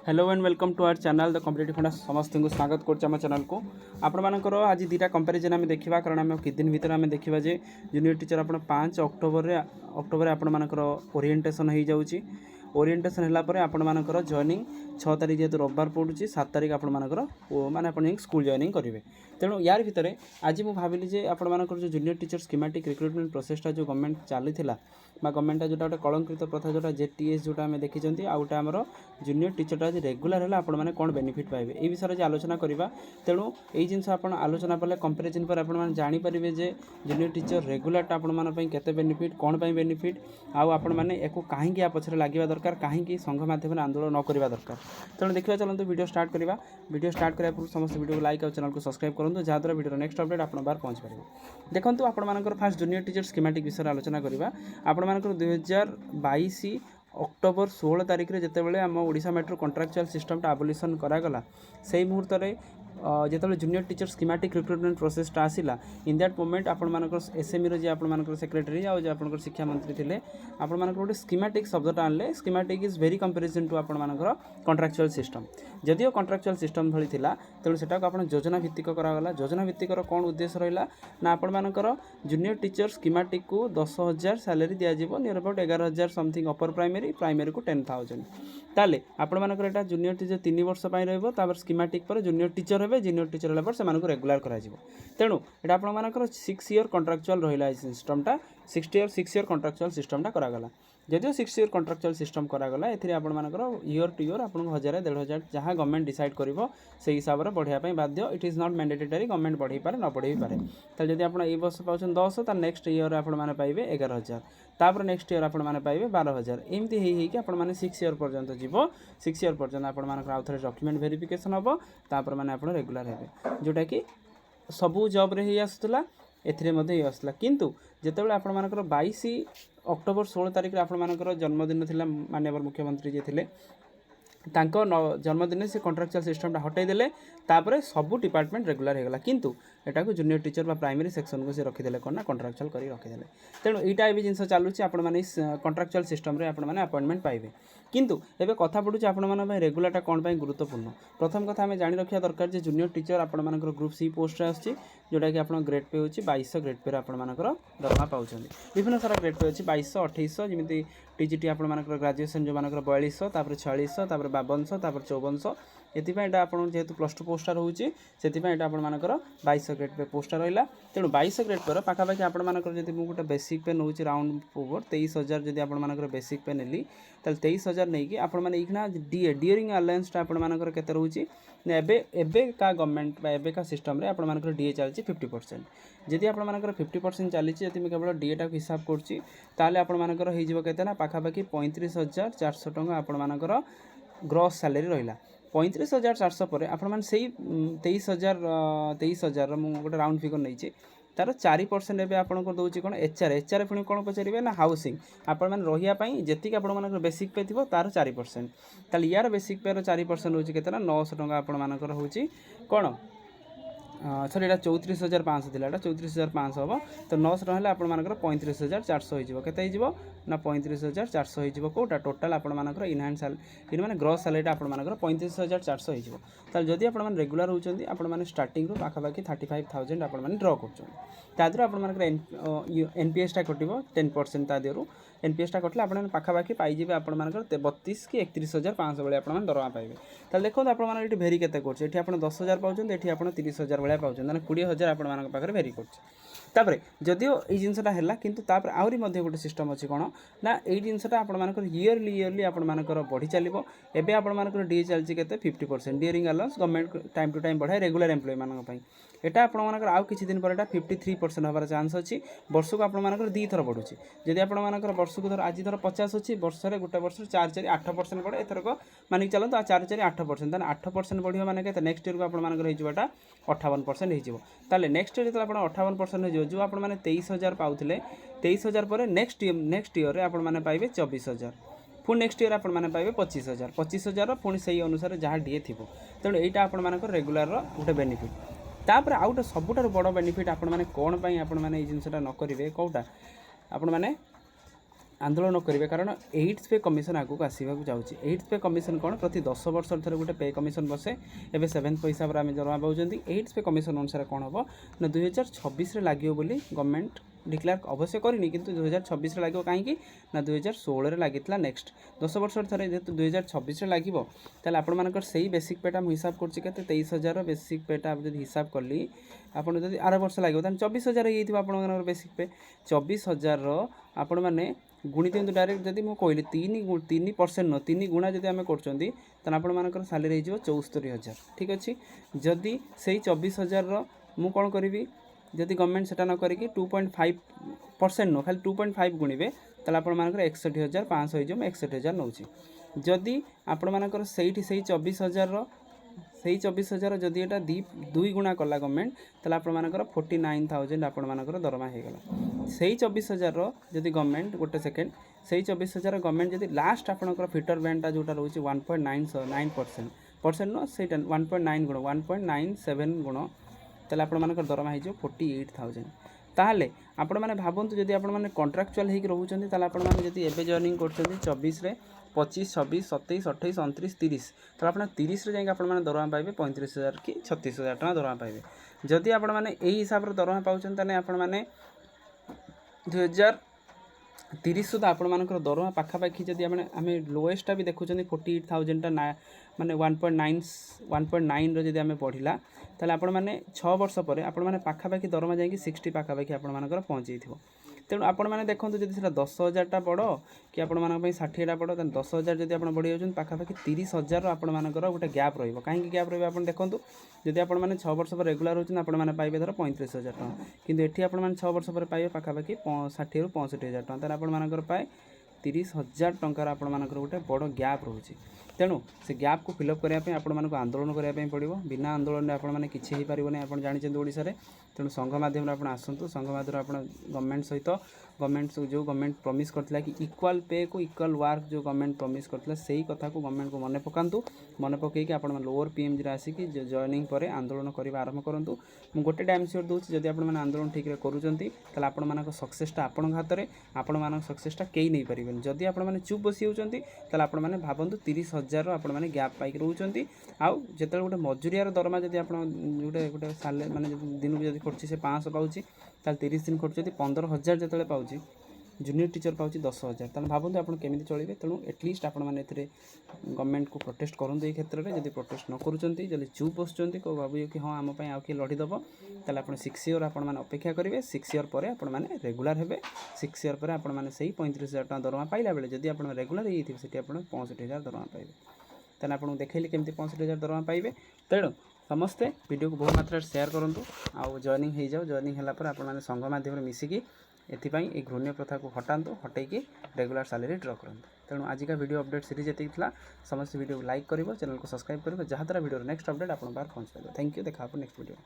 Hello and welcome to our channel the competitive Funda समस्त को स्वागत करम चैनल को आपंकर आज दुटा कंपेरिजन आम देखा कारण आम कि दिन भर आम देखा जे जूनियर टीचर आप 5 अक्टोबर आपर ओरिएंटेशन हो जाऊँगी ओरिएंटेशन है आपर जॉइनिंग 6 तारीख जेहतु रविवार पड़ुची 7 तारीख आपर माने आप स्कूल जॉइनिंग करेंगे तेणु यार भितर आज मुझे भाविली आपर जो जूनियर टीचर स्कीमेटिक रिक्रुटमेंट प्रोसेसटा जो गवर्नमेंट चली गवर्नमेंट जोटा गोटे कलंकृत प्रथा जोटा जेटीएस जोटा आम देखी आउटा आमर जूनियर टीचरटा आज रेगुलर है आप बेनिफिट पाइबे ये विषय आलोचना करवा तेणु यही जिन आप आलोचना कले कंपेरिजन पर आप जानीपारे जे जूनियर टीचर रेगुलरटा आपते बेनिफिट कौन पर बेनिफिट आपने कहीं पछरे लगे दरकार कहीं संघ माध्यम आंदोलन न करवा दरकार तेणु देखा चलते वीडियो स्टार्ट करवा वीडियो स्टार्ट करने पूर्व समस्त वीडियो को लाइक और चैनल को सब्सक्राइब करूँ जहाँद्वारा वीडियो नेक्स्ट अपडेट आप बार पहुँच पारे देखो आपर फास्ट जूनियर टीचर स्कीमेटिक विषय आलोचना करवा आपर 2022 अक्टोबर 16 तारीख में जितेबाला आम ओडिशा मेट्रो कॉन्ट्रैक्चुअल सिस्टमटा आबोलिशन करागला से मुहूर्त जिते जूनियर टीचर स्कीमेटिक रिक्रुटमेंट प्रोसेसटा आसला इन दैट मोमेंट आपर एसएमई जी आप सेक्रेटरी आज आप शिक्षा मंत्री थे आप गोटे स्कीमेटिक शब्दटा आनले schematic is very comparison to आपर कॉन्ट्रैक्चुअल सिस्टम जदिव कॉन्ट्रैक्चुअल सिस्टम भली थिला तेणु सेटा को आप योजना भित्तिक करागला योजना भित्तिक कौन उद्देश्य रहा ना आपर जूनियर टीचर स्कीमेटिक को 10,000 सैलरी दिज्व near about 11,000 something upper primary primary को 10,000 ताले आपर एटा जूनियर टीचर 3 वर्ष रहा स्कीमेटिक पर जूनियर टीचर हे जूनियर टीचर है से रेगुलर कर तेणु यहाँ आपर 6 ईयर कॉन्ट्रैक्चुअल रहा सिस्टमटा 6 ईयर कॉन्ट्रैक्चुअल सिस्टमटा करागला जदिव 6 ईयर कॉन्ट्रैक्चुअल सिस्टम करागला एथिरे आपर ईयर टू ईयर आपको 1,000-1,500 जहाँ गवर्नमेंट डिसाइड करिवो से हिसाब से बढ़ाई बाध्य it is not mandatory government बढ़ाई पारे न बढ़ाई पारे ताले जदि आप वर्ष पाँच 10 तो नेक्स्ट ईयर आपने पाइबे 11,000 तापर नेक्स्ट ईयर आपने पाइबे 12,000 एमती होइकि आपने 6 ईयर पर्यंत जीव 6 ईयर पर्यंत आपर आउ थे डॉक्यूमेंट वेरिफिकेशन हम तापर मैंने आप रेगुलर हे जोटा कि सबू जॉब रे ही आसुला एथिरे मध्य आसला किंतु जितेबाला आपर 22 अक्टोबर 16 तारीख में आपर जन्मदिन थिला माननीय मुख्यमंत्री जी थे तांको जन्मदिन से कॉन्ट्रैक्चुअल सिस्टमटा हटईदे तापर सबू डिपार्टमेंट रेगुलर होगा किंतु एटा को जूनियर टीचर बा प्राइमरी सेक्शन को से रखीदे कौन ना कॉन्ट्रैक्चुअल कर रखीदे तेणु यहाँ भी जिन चलुची आपने कॉन्ट्रैक्चुअल सिस्टम रे आपने अपॉइंटमेंट पाइबे किंतु एबे कथा पड़ुची आपण रेगुलरटा कौन पर गुरुत्वपूर्ण प्रथम कथा आम जाणी रखा दरकार जे जूनियर टीचर आपर ग्रुप सी पोस्ट आसी जोटा कि आप ग्रेड पे होची 2200 ग्रेड पे आपर दरमा पाँच विभिन्न सारा ग्रेड पे अच्छी 2200 2800 जमी टीजीटी आपर ग्राजुएसन जो मानकर 4200 तापर 4600 तापर 5200 तापर 5400 एपाई आप जेहेतु +2 पोस्टा रोचे से आपर 2200 ग्रेड पे पोस्टा रहा तेणु 2200 ग्रेड पर पाखापाखि आपंकर गोटे बेसिक पे नौ राउंड ओवर 23,000 जब आपर बेसिक पे नेली 23,000 नहीं कि आपना डीए डियरिंग अलायंसटा आपर के रोचे एबे का गवर्नमेंट एबे का सिस्टम रे आपर डीए चलती 50% जदि आपर 50% चली केवल डीएटा को हिसाब करपर होना पाखापाखि 35,400 टଙ୍କା आपर ग्रॉस सैलरी रहा 35,400 पर आपण से 23,000 मुझे गोटे राउंड फिगर नहीं तार 4% एवं आपको दूसरी कौन एचआर पुणी कौन पचारे ना हाउसिंग आपण मैंने रही जी आप बेसिक पे थी तार 4% ताल यार बेसिक पे 4% हूँ के 900 टଙ୍କା आपर हूँ कौन सर यहाँ 34,500 थी 34,500 हम तो 900 टଙ୍କା आपर 35,400 हो ना 35,400 होटा टोटाल आपर इनहैंड सैलरी मैंने ग्रॉस सैलरीटा आपर 35,400 हो जदि आप रेगुलर होती आपने स्टार्टिंग पाखापाखि 35,000 आप ड्र कर आपर एनपीएसटा कटो 10% ता देहर एनपीएसटा कटले आप पाखापाखि पाइबे आपर 32 कि 31,500 भाई आप दरमा पाइबे तो देखो आप भेरी केते कर 10,000 पाँच ये आप 30,000 भाई पाँच मैंने 20,000 आप भेरी कर जदिव ये जिनसा है किंतु तापर आहरी गोटे सिस्टम अच्छी कौन ना ये जिनसा आपर इयरली आपर बढ़ी चलो एवं आपर डीए चलती के 50% dearness allowance government time to time बढ़ाए रेगुलर एम्प्लॉय मानी यहाँ आपर आउ किसी दिन पर 53% हमार चान्स अच्छी वर्ष को आपर 2 थर बढ़ुची जदि आपर वर्ष को धर आज धर 50 अच्छी वर्ष में गोटे वर्ष 4-4-8% बढ़े एथरक मानिक चलते 4-4-8% 8% बढ़िया माने के नेक्स्ट ईयर को आपर 58% हो नेक्स्ट ईयर जो आप 58% हो जो आप 23,000 पाते 23,000 पर नेक्स्ट ईयर आपने पाइबे 24,000 पुणी नेक्स्ट ईयर आपने पाइबे 25,000 पुणी से अनुसार जहाँ डीए थी तेणु यहाँ आपर रेगुलर गोटे बेनिफिट तापर आउ गोटे सबुठ बड़ बेनिफिट आपण मैंने कौन आप जिनसा न करेंगे कौटा आपण मैंने आंदोलन करेंगे कारण 8th पे कमिशन आगक आसवाक जाऊँगी 8th पे कमिशन कौन प्रति 10 वर्ष थे गोटे पे कमिशन बसे एवं 7th हिसाब से आम दरमा पाँच 8th पे कमिशन अनुसार कौन हम ना 2026 लगे बोली गवर्नमेंट डिक्लेयर अवश्य करनी किंतु 2026 लगे कहीं ना 2016 लगी नेक्स्ट 10 वर्ष थे जेहतु 2026 लगे ताल आपर से बेसिक पेटा मुझे हिसाब कर 23,000 बेसिक पेटा जब हिसाब कली आपड़ जब आर वर्ष लगे 24,000 ये बेसिक पे 24,000 आपण मैंने गुणी दिखाँ डायरेक्ट जब मुझे कहली 3% न 3 गुणा जब आम कर सालेरी हो 74,000 ठीक अच्छे जदि से 24,000 मु कौन करी जदि गवर्नमेंट सेटा न करी 2.5% न खाली 2.5 गुणवे ताल आप 61,500 हो 61,000 नौ जदि आपण मानकर से 24,000 से 24,000 जदि एटा दुई गुणा कला गवर्नमेंट ताल आपर 49,000 आपर दरमा होगला से 24,000 जदि गवर्नमेंट गोटे सेकेंड से 24,000 गवर्नमेंट जदि लास्ट आपंकर फिटर बैंडटा जोटा रोचे 1.9% न से 1.9 गुण 1.97 गुण ताले आपर दरमा हो 48,000 ताहले आपण मैंने भावतु जदि आपण मैंने कंट्राक्चुअल होकर रोचे ताले आपण मैंने जदि एबे जॉइनिंग कर 24 रे 25, 26, 27, 28, 29, 30 तो आप 30 रे जाके आपने दरमा पाइबे 35,000 कि 36,000 टका दरमा पाइबे जदि आपण मैंने यही हिसाब से दरमा पाउछन ताने आपण मैंने 2030 सुधा आपण मानकर दरमा पाखापाखि जदि आम लोएस्टा भी देखुं 48,000 टा माने 1.9 रो आम पढ़ला ताले आपण मैंने 6 वर्ष पर आपण मैंने पाखापाखि दरमा जाकि 60 पाखापाखि आपण मानकर पहुँची तेणु आपण मैंने देखो जब से 10,000 बड़ कि आपण 60टा बड़ 10,000 जब आप बढ़ी जाऊँ पाखापाखि 30,000 आपण मानकर गोटे गैप रही कहीं गैप रही आप देखो जब आप 6 वर्ष पर रेगुलर होती आपने पाइबे धर 35,000 टका किंतु एठी आपण 6 वर्ष पर पाइबे पाखापाखि 60 ରୁ 65,000 टका तार आपण पाए 30,000 टंकार आपण मानकर गोटे बड़ गैप रोचे तेणु से गैप को फिलअप करने आपण मानक आंदोलन करने पड़ो बिना आंदोलन आप पारना आप जानते ओडिशा रे तेणु संघ माध्यम आप आसतु संघ माध्यम आप गवर्नमेंट सहित गवर्नमेंट जो गवर्नमेंट प्रॉमिस करथिला कि इक्वल पे को इक्वल वर्क जो गवर्नमेंट प्रॉमिस करथिला सेही कथा को गवर्नमेंट को मन पकांतु मन पकईकि आप लोअर पीएमजी रे आसिक जॉइनिंग पर आंदोलन करने आरंभ करूँ मुझे गोटे टाइम सियोर दूसरी जब आप आंदोलन ठीक करुँच आपण सक्सेसटा आपण हाथ में आपण मान सक्सेसटा कई नहीं पारे जदि आप चुप बसी होती आप भावतु 30,000 आपण मैंने गैप पाई रोचे आउ जो गोटे मजूरियार दरमा जब आप गोटे गोटे साले मैंने दिन को जब कर 500 पाँच 30 दिन कर 15,000 जो पाँच जूनियर टीचर पाँच 10,000 तेना भावतु आप केमी चलिए तेणु एटलिस्ट आपण मैंने गवर्नमेंट को प्रोटेस्ट करूँ ये क्षेत्र में जब प्रोटेस्ट न करुँच जब चुप बसुँच भाव कि हाँ आम आउ किए लड़ीदेव ताले आप 6 ईयर आपण अपेक्षा करेंगे 6 ईयर पर आपण मैंने रेगुलर हे 6 ईयर पर आपण मैंने 35,000 टका दरमा पाइला बेले जदि आप रेगुलर होती से 65,000 दरमा पाइबे तेना आपको देखली केमती 65,000 दरमा पाइबे तेणु समस्ते वीडियो को बहुत मात्रा शेयर करूँ आउ जॉइनिंग हो जाओ जॉइनिंग होगापर आप संघ माध्यम मिसिकी एथिपाई ए घृण्य प्रथा को हटातु हटैकी रेगुलर सैलरी ड्र करूँ तेणु आज का वीडियो अपडेट सीरीज ये था समस्त वीडियो को लाइक करो चैनल को सब्सक्राइब करो जहाँद्वारा वीडियो नेक्स्ट अपडेट आप पहुँच पाए थैंक यू देखा नेक्स्ट वीडियो।